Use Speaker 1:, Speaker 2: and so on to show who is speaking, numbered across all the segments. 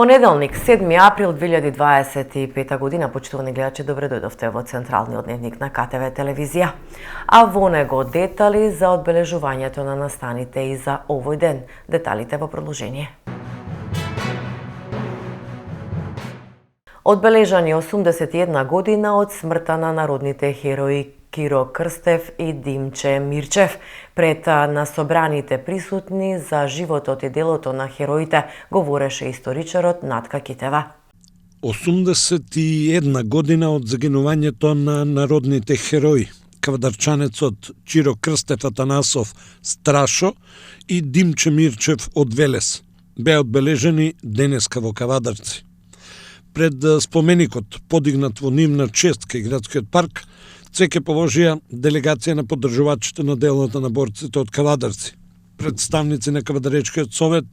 Speaker 1: Понеделник, 7 април 2025 година, почитувани гледачи, добре дојдовте во централниот дневник на КТВ телевизија. А во него детали за одбележувањето на настаните и за овој ден. Деталите во продолжение. Одбележани 81 година од смртта на народните херои Киро Крстев и Димче Мирчев. Пред на собраните присутни за животот и делото на хероите говореше историчарот Натка Китева.
Speaker 2: 81 година од загинувањето на народните херои, кавадарчанецот Киро Крстев Атанасов Страшо и Димче Мирчев од Велес беа одбележени денеска во Кавадарци. Пред споменикот, подигнат во нивна чест кај градскиот парк, цеќе положија делегација на поддржувачите на делото на борците од Кавадарци, представници на Кавадаречкиот совет,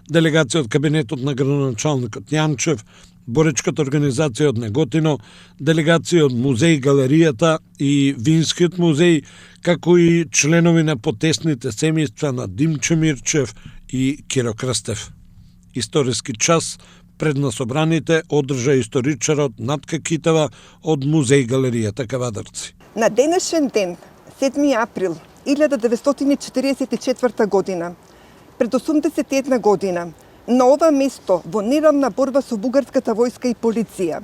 Speaker 2: делегација од кабинетот на градоначалникот Јанчев, боречката организација од Неготино, делегација од музеј Галеријата и Винскиот музеј, како и членови на потесните семејства на Димче Мирчев и Киро Крстев. Историски час пред на собраните одржа историчарот Натка Китева од музеј Галеријата Кавадарци.
Speaker 3: На денешен ден, 7 април 1944 година, пред 81 година, на ова место во неравна борба со бугарската војска и полиција,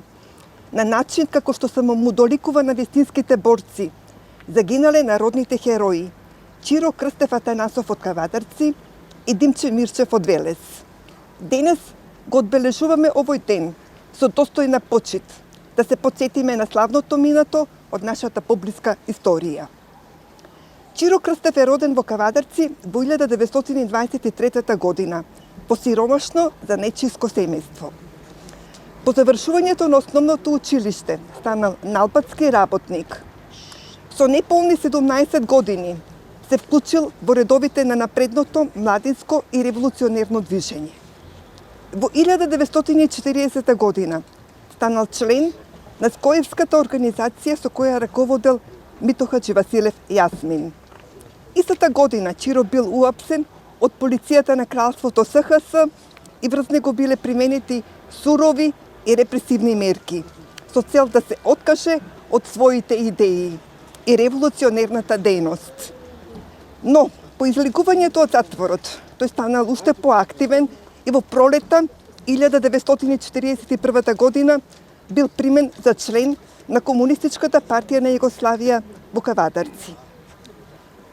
Speaker 3: на начин како што му доликува на вистинските борци, загинале народните херои Киро Крстев Атанасов од Кавадарци и Димче Мирчев од Велес. Денес го одбележуваме овој ден со достојна почит, да се потсетиме на славното минато од нашата поблиска историја. Киро Крстев е роден во Кавадарци во 1923 година, по сиромашно за нечиско семејство. По завршувањето на основното училиште станал налпатски работник. Со неполни 17 години се вклучил во редовите на напредното младинско и револуционерно движење. Во 1940 година станал член на Скоевската организација со која раководел Мито Хаџивасилев Јасмин. Истата година Киро бил уапсен од полицијата на кралството СХС и врз него биле применети сурови и репресивни мерки со цел да се откаже од своите идеи и револуционерната дејност. Но по излегувањето од затворот тој станал уште поактивен и во пролета 1941 година бил примен за член на Комунистичката партија на Југославија во Кавадарци.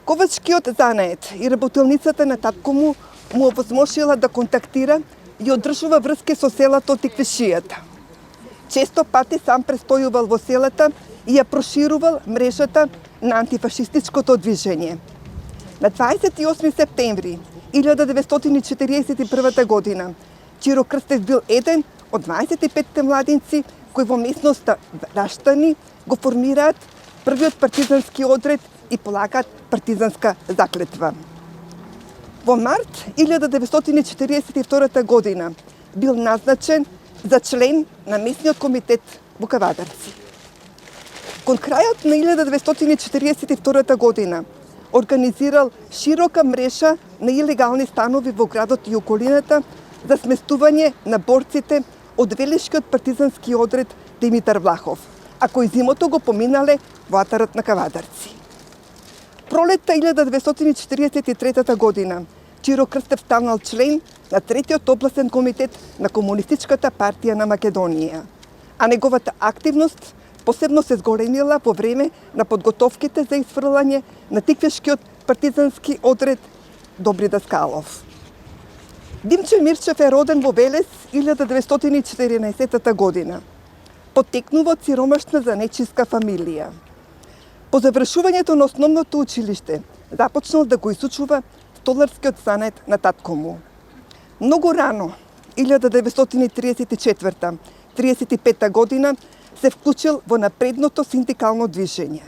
Speaker 3: Ковачкиот занает и работилницата на татко му овозможила да контактира и одржува врски со селото Тиквишијата. Често пати сам престојувал во селата и ја проширувал мрежата на антифашистичкото движење. На 28 септември 1941 година Киро Крстев бил еден од 25 младинци кои во местноста Раштани го формираат првиот партизански одред и полагаат партизанска заклетва. Во март 1942 година бил назначен за член на местниот комитет во Кавадарци. Кон крајот на 1942 година организирал широка мрежа на илегални станови во градот и околината за сместување на борците од Велешкиот партизански одред Димитар Влахов, а кои зимото го поминале во атарот на Кавадарци. Пролетта 1943 година Киро Крстев станал член на третиот областен комитет на Комунистичката партија на Македонија, а неговата активност посебно се зголемила во време на подготовките за изфрлање на Тиквешкиот партизански одред Добри Даскалов. Димче Мирчев е роден во Велес 1914 година. Потекнува од сиромашна за нечиска фамилија. По завршувањето на основното училиште започнал да го изучува столарскиот занет на татко му. Многу рано, 1934-35 година, се вклучил во напредното синдикално движење.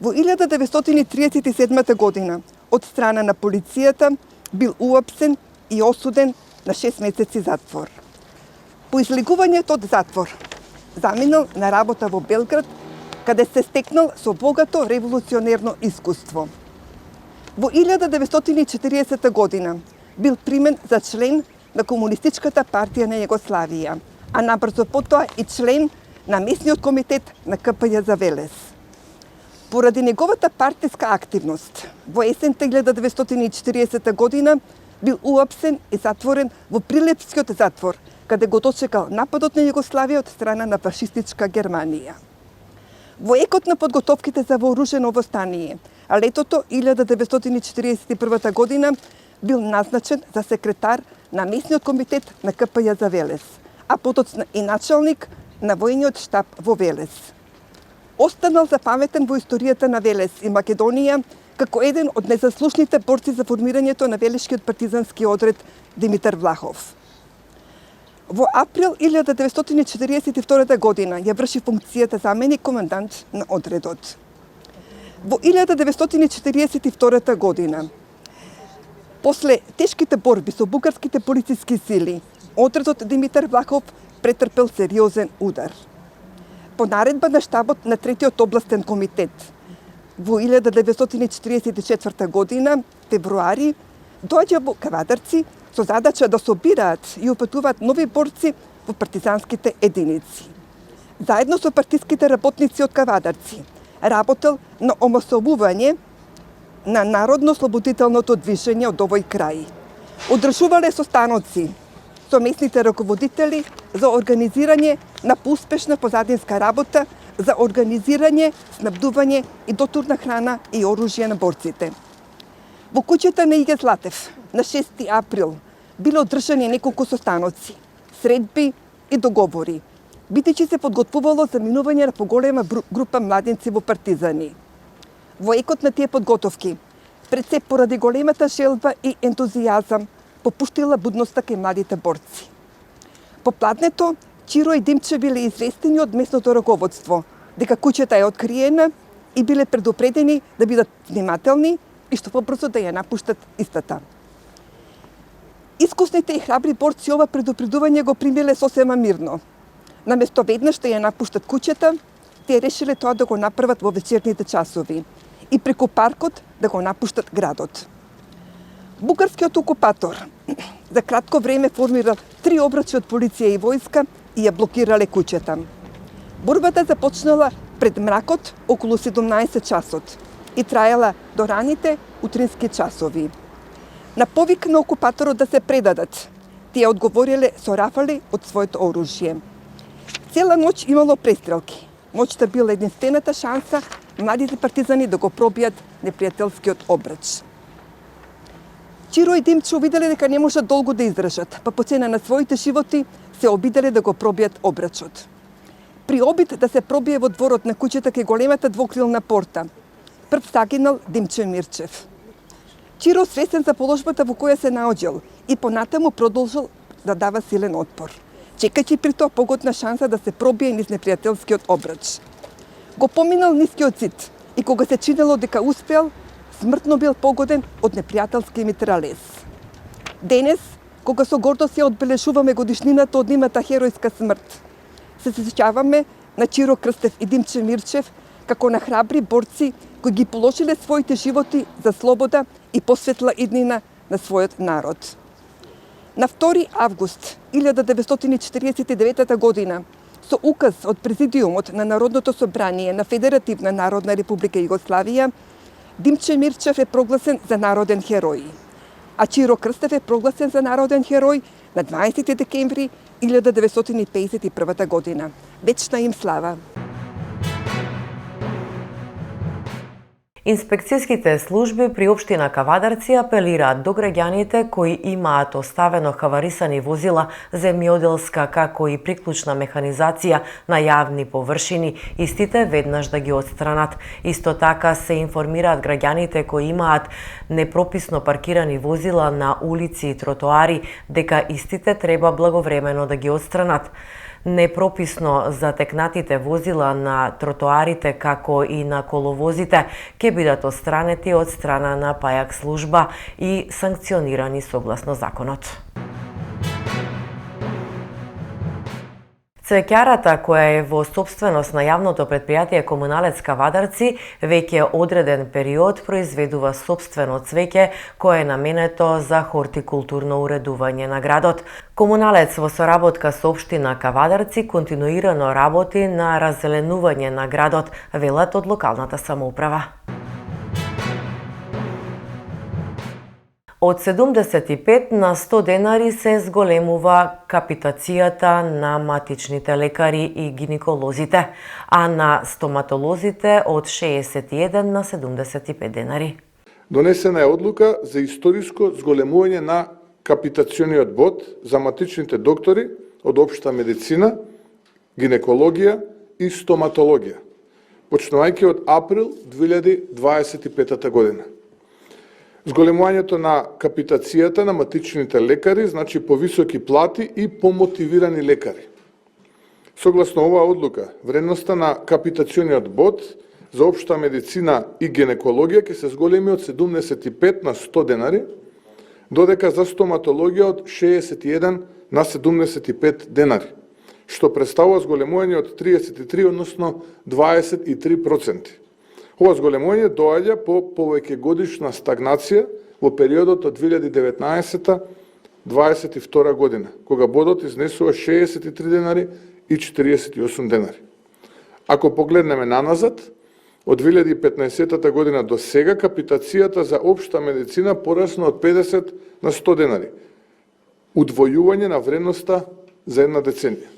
Speaker 3: Во 1937 година од страна на полицијата бил уапсен и осуден на 6 месеци затвор. По излегувањето од затвор заминал на работа во Белград, каде се стекнал со богато револуционерно искуство. Во 1940 година бил примен за член на Комунистичката партија на Југославија, а набрзо потоа и член на местниот комитет на КПЈ за Велес. Поради неговата партиска активност, во есента 1940 година бил уапсен и затворен во Прилепскиот затвор, каде го дочекал нападот на Југославија од страна на фашистичка Германија. Во екот на подготовките за вооружено восстание, а летото 1941 година бил назначен за секретар на местниот комитет на КПЈ за Велес, а потоцна и началник на војниот штаб во Велес. Останал запаметен во историјата на Велес и Македонија како еден од незаслушните борци за формирањето на Велешкиот партизански одред Димитар Влахов. Во април 1942 година ја врши функцијата заменик командант на одредот. Во 1942 година, после тешките борби со бугарските полициски сили, одредот Димитар Влахов претрпел сериозен удар. По наредба на штабот на Третиот областен комитет, во 1944 година, февруари, доаѓа во Кавадарци со задача да собираат и упатуваат нови борци во партизанските единици. Заедно со партиските работници од Кавадарци, работел на омасовување на народно-слободителното движење од овој крај. Одржувале состаноци со местните раководители за организирање на поуспешна позадинска работа, за организирање, снабдување и дотурна храна и оружје на борците. Во куќата на Иге Златев на 6 април биле одржани неколку состаноци, средби и договори, бидејќи се подготвувало за минување на поголема група младинци во партизани. Во екот на тие подготовки, пред се поради големата желба и ентузијазам, попуштила будноста кај младите борци. По пладнето, Чиро и Димче биле известени од местното раководство дека куќата е откриена и биле предупредени да бидат внимателни и што побрзо да ја напуштат истата. Искусните и храбри борци ова предупредување го примиле сосема мирно. Наместо веднаш да ја напуштат куќата, тие решиле тоа да го направат во вечерните часови и преку паркот да го напуштат градот. Бугарскиот окупатор за кратко време формира 3 обрачи од полиција и војска и ја блокирале куќата. Борбата започнала пред мракот околу 17 часот и траела до раните утрински часови. На повик на окупаторот да се предадат, тие одговориле со рафали од своето оружје. Цела ноќ имало престрелки. Ноќта била единствената шанса младите партизани да го пробијат непријателскиот обрач. Чиро и Димче увиделе дека не можат долго да издржат, па по цена на своите животи се обиделе да го пробијат обрачот. При обид да се пробие во дворот на куќата кај големата двокрилна порта, прв загинал Димче Мирчев. Чиро, свесен за положбата во која се наоѓал и понатаму продолжил да дава силен отпор, чекајќи при тоа погодна шанса да се пробие низ непријателскиот обрач. Го поминал нискиот зид и кога се чинело дека успеал, смртно бил погоден од непријателски митралез. Денес, кога со гордост ја одбележуваме годишнината од нивната херојска смрт, се сеќаваме на Чиро Крстев и Димче Мирчев како на храбри борци кои ги положиле своите животи за слобода и посветла иднина на својот народ. На 2 август 1949 година, со указ од Президиумот на Народното собрание на Федеративна Народна Република Југославија, Димче Мирчев е прогласен за народен херој, а Чиро Крстев е прогласен за народен херој на 20 декември 1951 година. Вечна им слава!
Speaker 1: Инспекцијските служби при општина Кавадарци апелираат до граѓаните кои имаат оставено хаварисани возила, земјоделска како и приклучна механизација на јавни површини, истите веднаш да ги отстранат. Исто така се информираат граѓаните кои имаат непрописно паркирани возила на улици и тротоари дека истите треба благовремено да ги отстранат. Непрописно затекнатите возила на тротоарите како и на коловозите ќе бидат отстранети од страна на ПАЈАК служба и санкционирани согласно законот. Цвеќарата, која е во собственост на јавното претпријатие Комуналец Кавадарци, веќе одреден период произведува собствено цвеќе кое е наменето за хортикултурно уредување на градот. Комуналец во соработка со општина Кавадарци континуирано работи на раззеленување на градот, велат од локалната самоуправа. Од 75 на 100 денари се зголемува капитацијата на матичните лекари и гинеколозите, а на стоматолозите од 61 на 75 денари.
Speaker 4: Донесена е одлука за историско зголемување на капитациониот бод за матичните доктори од општа медицина, гинекологија и стоматологија, почнувајќи од април 2025 година. Зголемувањето на капитацијата на матичните лекари значи повисоки плати и помотивирани лекари. Согласно оваа одлука, вредноста на капитациониот бод за општа медицина и гинекологија ќе се зголеми од 75 на 100 денари, додека за стоматологија од 61 на 75 денари, што представува зголемување од 33, односно 23%. Ова зголемување доаѓа по повеќегодишна стагнација во периодот од 2019-2022 година, кога бодот изнесува 63 денари и 48 денари. Ако погледнеме наназад, од 2015 година до сега капитацијата за општа медицина порасна од 50 на 100 денари, удвојување на вредноста за една деценија.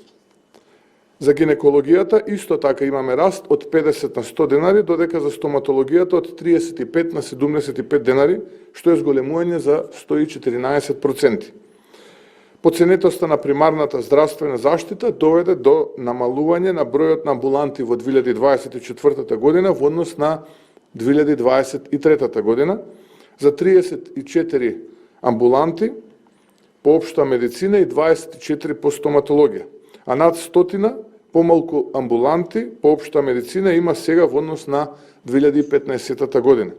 Speaker 4: За гинекологијата исто така имаме раст од 50 на 100 денари, додека за стоматологијата од 35 на 75 денари, што е зголемување за 114%. Поценетоста на примарната здравствена заштита доведе до намалување на бројот на амбуланти во 2024 година во однос на 2023 година за 34 амбуланти по општа медицина и 24 по стоматологија, а над 100 помалку амбуланти по општа медицина има сега во однос на 2015 година.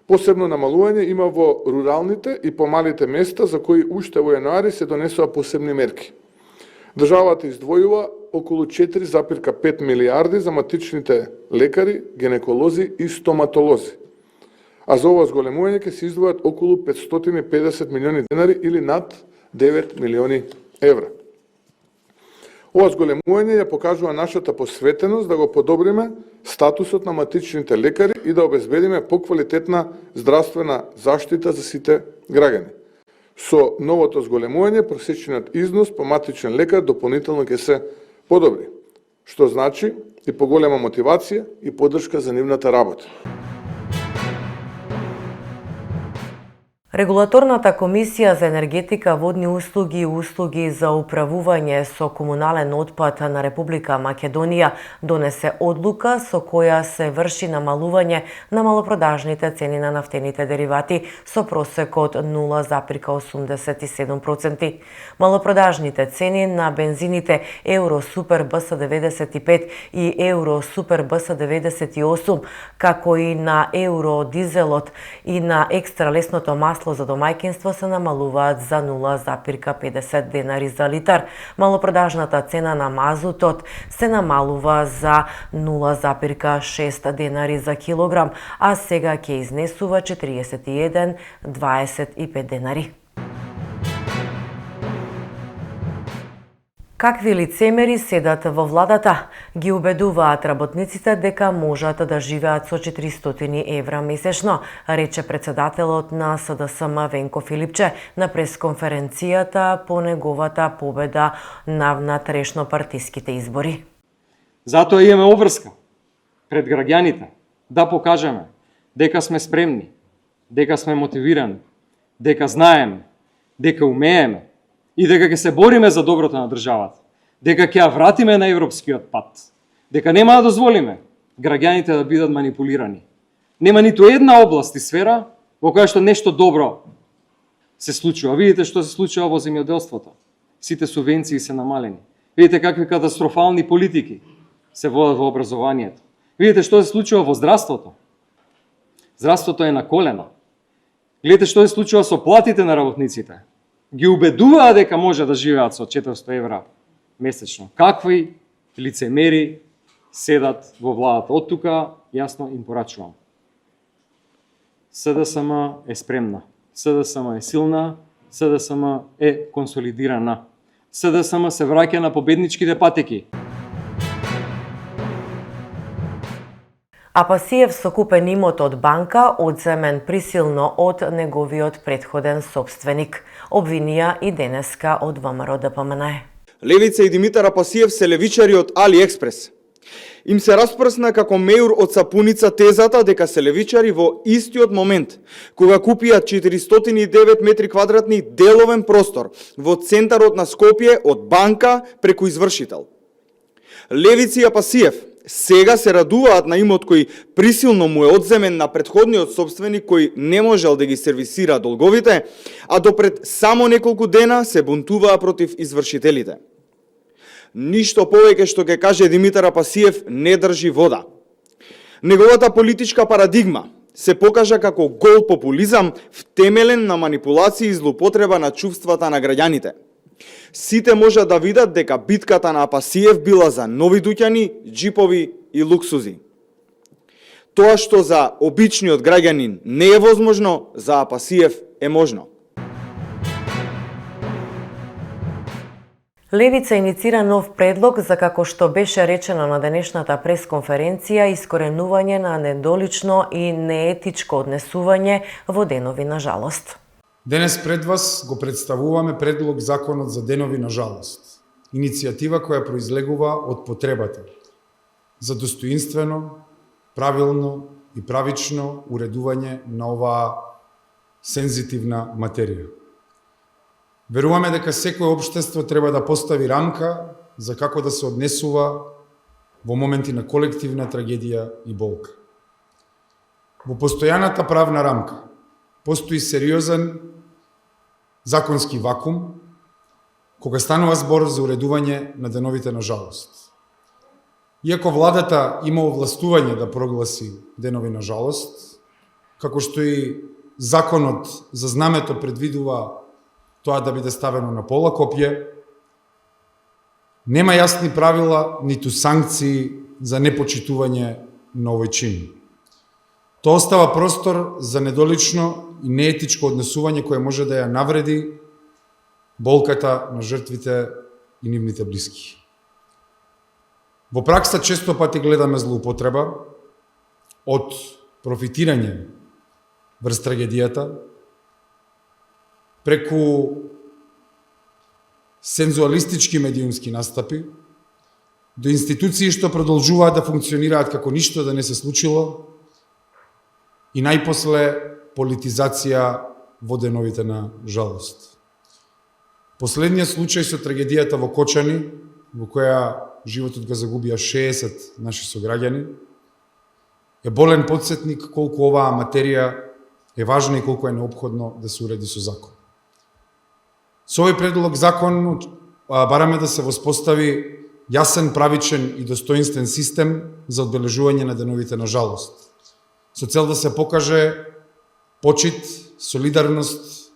Speaker 4: Посебно намалување има во руралните и помалите места за кои уште во јануари се донесува посебни мерки. Државата издвојува околу 4,5 милиарди за матичните лекари, гинеколози и стоматолози. А за ова зголемување ќе се издвојат околу 550 милиони денари или над 9 милиони евра. Ова зголемување ја покажува нашата посветеност да го подобриме статусот на матичните лекари и да обезбедиме поквалитетна здравствена заштита за сите граѓани. Со новото зголемување, просечниот износ по матичен лекар дополнително ќе се подобри, што значи и поголема мотивација и поддршка за нивната работа.
Speaker 1: Регулаторната комисија за енергетика, водни услуги и услуги за управување со комунален отпад на Република Македонија донесе одлука со која се врши намалување на малопродажните цени на нафтените деривати со просек од 0,87%. Малопродажните цени на бензините Евро Супер БС95 и Евро Супер БС98, како и на Евро Дизелот и на екстра лесното масло за домаќинство се намалуваат за 0,50 денари за литар. Малопродажната цена на мазутот се намалува за 0,6 денари за килограм, а сега ќе изнесува 41,25 денари. Какви лицемери седат во владата? Ги убедуваат работниците дека можат да живеат со 400 евра месечно, рече председателот на СДСМ Венко Филипче на пресконференцијата по неговата победа на внатрешнопартиските избори.
Speaker 5: Затоа имаме обврска пред граѓаните да покажеме дека сме спремни, дека сме мотивирани, дека знаеме, дека умееме и дека ќе се бориме за доброто на државата, дека ќе ја вратиме на европскиот пат, дека нема да дозволиме граѓаните да бидат манипулирани. Нема ниту една област и сфера во која што нешто добро се случува. Видите што се случува во земјоделството. Сите субвенции се намалени. Видите какви катастрофални политики се водат во образованието. Видите што се случува во здравството. Здравството е на колена. Гледате што се случува со платите на работниците. Ги убедуваат дека може да живеат со 400 евра месечно. Какви лицемери седат во владата? Од тука јасно им порачувам. СДСМ е спремна. СДСМ е силна. СДСМ е консолидирана. СДСМ се враќа на победничките патеки.
Speaker 1: Апасиев со купен имот од банка, одземен присилно од неговиот претходен собственик. Обвинија и денеска од ВМРО ДПМН.
Speaker 6: Левица и Димитар Апасиев се левичари од AliExpress. Им се распрсна како мејур од сапуница тезата дека се левичари во истиот момент, кога купија 409 метри квадратни деловен простор во центарот на Скопје од банка преку извршител. Левици и Апасиев сега се радуваат на имот кој присилно му е одземен на претходниот собственик кој не можел да ги сервисира долговите, а допред само неколку дена се бунтуваа против извршителите. Ништо повеќе што ќе каже Димитар Апасиев не држи вода. Неговата политичка парадигма се покажа како гол популизам втемелен на манипулација и злоупотреба на чувствата на граѓаните. Сите можат да видат дека битката на Апасиев била за нови дуќани, джипови и луксузи. Тоа што за обичниот граѓанин не е возможно, за Апасиев е можно.
Speaker 1: Левица иницира нов предлог за, како што беше речено на денешната пресконференција, искоренување на недолично и неетичко однесување во денови на жалост.
Speaker 7: Денес пред вас го представуваме предлог Законот за денови на жалост. Иницијатива која произлегува од потребата за достоинствено, правилно и правично уредување на оваа сензитивна материја. Веруваме дека секој општество треба да постави рамка за како да се однесува во моменти на колективна трагедија и болка. Во постојаната правна рамка постои сериозен законски вакуум кога станува збор за уредување на деновите на жалост. Иако владата има овластување да прогласи денови на жалост, како што и законот за знамето предвидува тоа да биде ставено на пола копје, нема јасни правила ниту санкции за непочитување на овој чин. Тоа остава простор за недолично и неетичко однесување кое може да ја навреди болката на жртвите и нивните блиски. Во пракса често пати гледаме злоупотреба од профитирање врз трагедијата, преку сензуалистички медиумски настапи, до институции што продолжуваат да функционираат како ништо да не се случило и најпосле политизација во деновите на жалост. Последниот случај со трагедијата во Кочани, во која животот го загубија 60 наши сограѓани, е болен потсетник колку оваа материја е важна и колку е неопходно да се уреди со закон. Со овој предлог закон бараме да се воспостави јасен, правичен и достоинствен систем за одбележување на деновите на жалост, со цел да се покаже почит, солидарност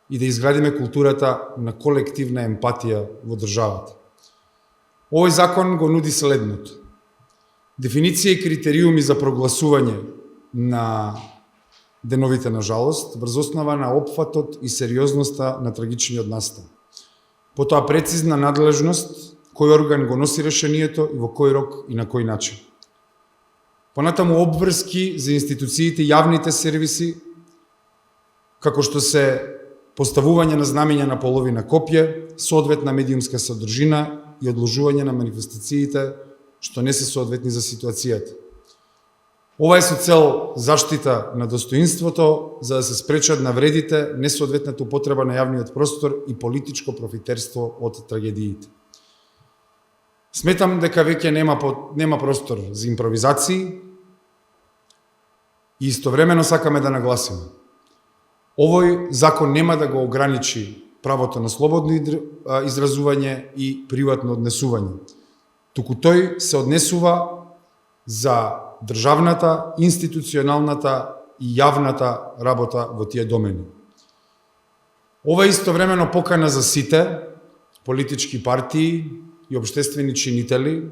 Speaker 7: и да изградиме културата на колективна емпатија во државата. Овој закон го нуди следното: дефиниција и критериуми за прогласување на деновите на жалост врз основа на опфатот и сериозноста на трагичниот настан. Потоа прецизна надлежност, кој орган го носи решението и во кој рок и на кој начин. Понатаму обврски за институциите и јавните сервиси, како што се поставување на знамења на полови на копје, соодветна медиумска содржина и одложување на манифестациите што не се соодветни за ситуацијата. Ова е со цел заштита на достоинството, за да се спречат навредите, несоодветната употреба на јавниот простор и политичко профитерство од трагедиите. Сметам дека веќе нема простор за импровизации и истовремено сакаме да нагласиме: овој закон нема да го ограничи правото на слободно изразување и приватно однесување, туку тој се однесува за државната, институционалната и јавната работа во тие домени. Ова е истовремено покана за сите политички партии и обштествени чинители,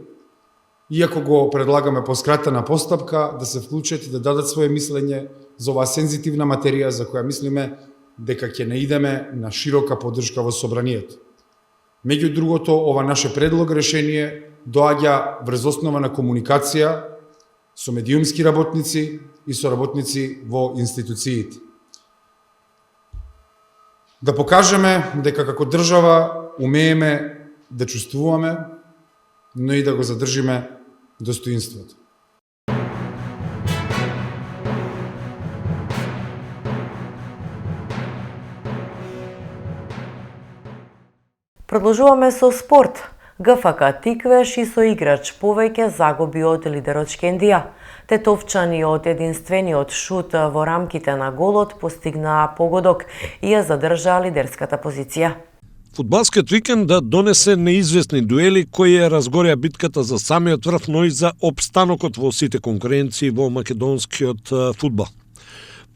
Speaker 7: иако го предлагаме по скратена постапка, да се вклучат и да дадат своje мислење за оваа сензитивна материја за која мислиме дека ќе наидеме на широка поддршка во собранието. Меѓу другото, ова наше предлог решение доаѓа врз основа на комуникација со медиумски работници и со работници во институциите. Да покажеме дека како држава умееме да чувствуваме, но и да го задржиме достоинството.
Speaker 1: Продолжуваме со спорт. ГФК Тиквеш и со играч повеќе загуби од лидерот Шкендија. Тетовчани од единствениот шут во рамките на голот постигнаа погодок и ја задржаа лидерската позиција.
Speaker 2: Фудбалскиот викенд да донесе неизвестни дуели кои ја разгореа битката за самиот врв, но и за опстанокот во сите конкуренции во македонскиот фудбал.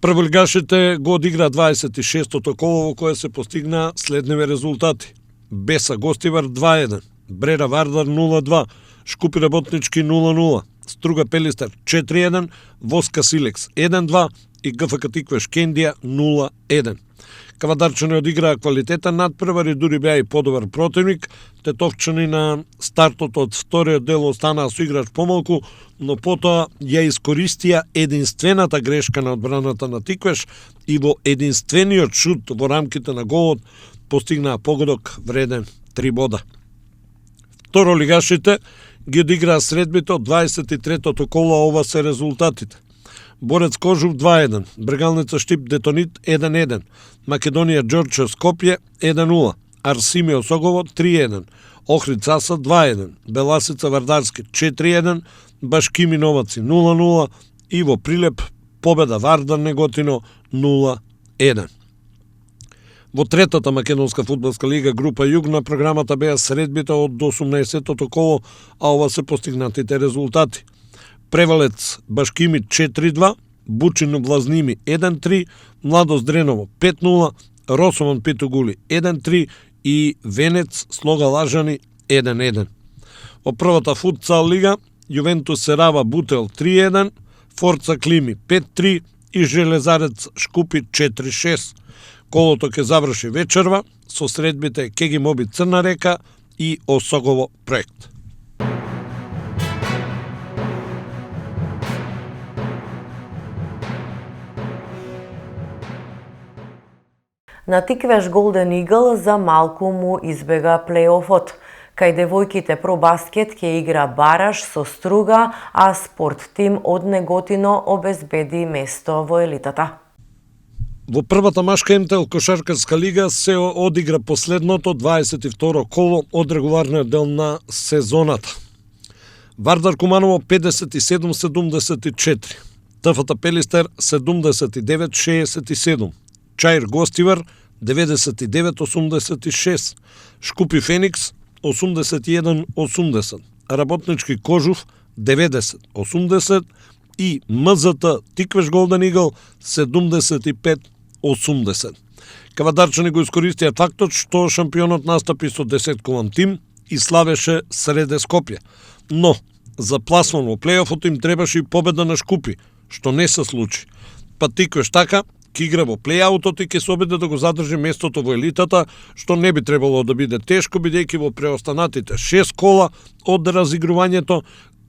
Speaker 2: Прволигашите го одигра 26-тото коло во кое се постигна следниве резултати. Беса Гостивар 2-1, Брера Вардар 0-2, Шкупи Работнички 0-0, Струга Пелистер 4-1, Воска Силекс 1-2 и ГФК Тиквеш Кендија 0-1. Кавадарчани одиграа квалитетен надпревар и дури беа и подобар противник. Тетовчани на стартот од вториот дел останаа со играч помалку, но потоа ја искористија единствената грешка на одбраната на Тиквеш и во единствениот шут во рамките на голот постигнаа погодок вреден 3 бода. Второлигашите ги одиграа средбите од 23-тото коло, а ова се резултатите. Борец Кожув 2-1, Брегалница Штип Детонит 1-1, Македонија Џорче Скопје 1-0, Арсимио Согово 3-1, Охрид Аса 2-1, Беласица Вардарски 4-1, Башкими Новаци 0-0 и во Прилеп победа Вардар Неготино 0-1. Во третата македонска фудбалска лига група Југ на програмата беа средбите од 18-тото коло, а ова се постигнатите резултати. Превалец Башкими 4-2, Бучино Блазними 1-3, Младост Дреново 5-0, Росомон Питогули 1-3 и Венец Слога Лажани 1-1. Во првата футсал лига Јувентус Серава Бутел 3-1, Форца Клими 5-3 и Железарец Шкупи 4-6. Колото ќе заврши вечерва со средбите Кеги Моби Црна река и Осогово проект.
Speaker 1: На Тиквеш Голден Игл за малку му избега плейофот. Кај девојките про баскет ќе игра бараж со Струга, а спорт тим од Неготино обезбеди место во елитата.
Speaker 2: Во првата машка МТЛ кошаркарска лига се одигра последното 22 коло од регуларниот дел на сезоната. Вардар Куманово 57-74, ТФТ Пелистер 79-67, Чаир Гостивар 99-86, Шкупи Феникс 81-80, Работнички Кожув 90-80 и МЗТ Тиквеш Голден Игл 75-80. Кавадарчани го искористија фактот што шампионот настапи со 10-кован тим и славеше Среде Скопје. Но, за пласман во плейофот им требаше и победа на Шкупи, што не се случи. Па Тиквеш така ќе игра во плейаутот и ќе се обиде да го задржи местото во елитата, што не би требало да биде тешко, бидејќи во преостанатите 6 кола од разигрувањето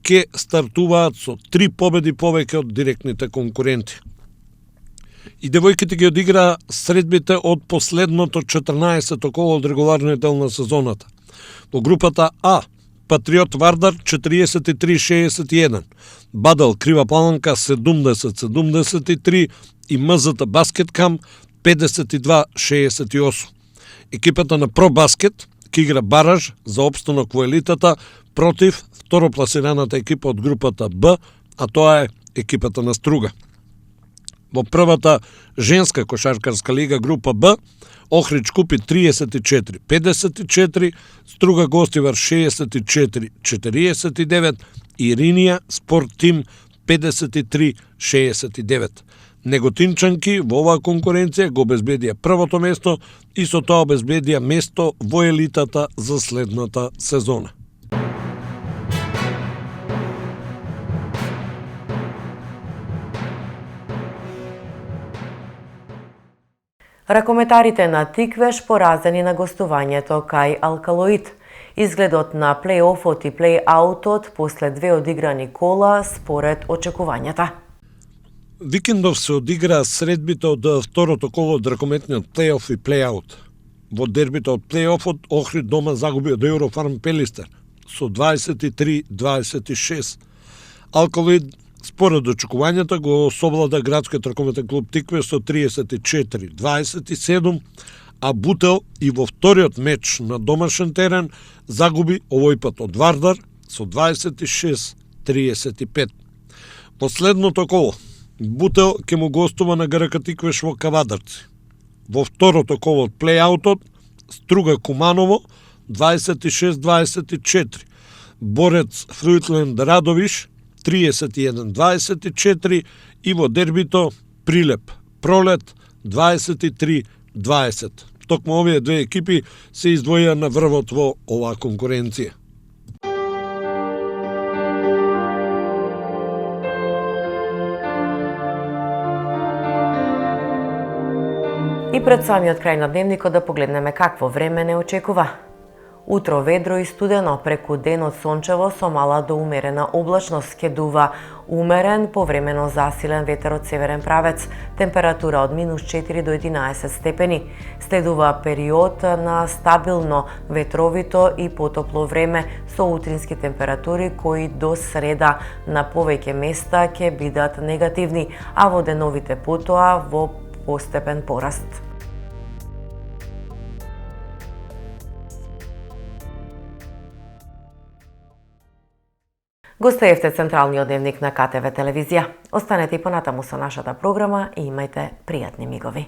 Speaker 2: ќе стартуваат со 3 победи повеќе од директните конкуренти. И девојките ги одиграа средбите од последното 14-то коло од регуларниот дел на сезоната. Во групата А, Патриот Вардар 43-61, Бадел Крива Паланка 70-73 и МЗТ Баскеткам 52-68. Екипата на Про Баскет ќе игра бараж за опстанок во елитата против второпласираната екипа од групата Б, а тоа е екипата на Струга. Во првата женска кошаркарска лига група Б, Охрид Шкупи 34-54, Струга Гостивар 64-49 и Ринија Спорт Тим 53-69. Неготинчанки во оваа конкуренција го обезбедија првото место и со тоа обезбедија место во елитата за следната сезона.
Speaker 1: Ракометарите на Тиквеш поразени на гостувањето кај Алкалоид. Изгледот на плей-офот и плей-аутот после две одиграни кола според очекувањата.
Speaker 2: Викендов се одиграа средбите од второто коло од ракометниот плей-оф и плей-аут. Во дербито од плей-офот Охрид дома загуби од Еврофарм Пелистер со 23-26. Алкалоид според очекувањата го совлада градскиот ракометен клуб Тиквеш со 34-27, а Бутел и во вториот меч на домашен терен загуби овој пат од Вардар со 26-35. Последното коло Бутел ќе му гостува на ГРК Тиквеш во Кавадарци. Во второто коло од плей-аутот Струга Куманово 26-24, Борец Фрујтленд Радовиш 31-24 и во дербито Прилеп Пролет 23-20. Токму овие две екипи се издвоија на врвот во оваа конкуренција.
Speaker 1: И пред самиот крај на дневникот да погледнеме какво време не очекува. Утро ведро и студено, преку денот сончево со мала до умерена облачност, ќе дува умерен, повремено засилен ветер од северен правец, температура од -4 до 11 степени. Следува период на стабилно ветровито и потопло време со утрински температури кои до среда на повеќе места ќе бидат негативни, а во деновите потоа во постепен пораст. Гостеевте централниот дневник на КТВ телевизија. Останете и понатаму со нашата програма и имајте пријатни мигови.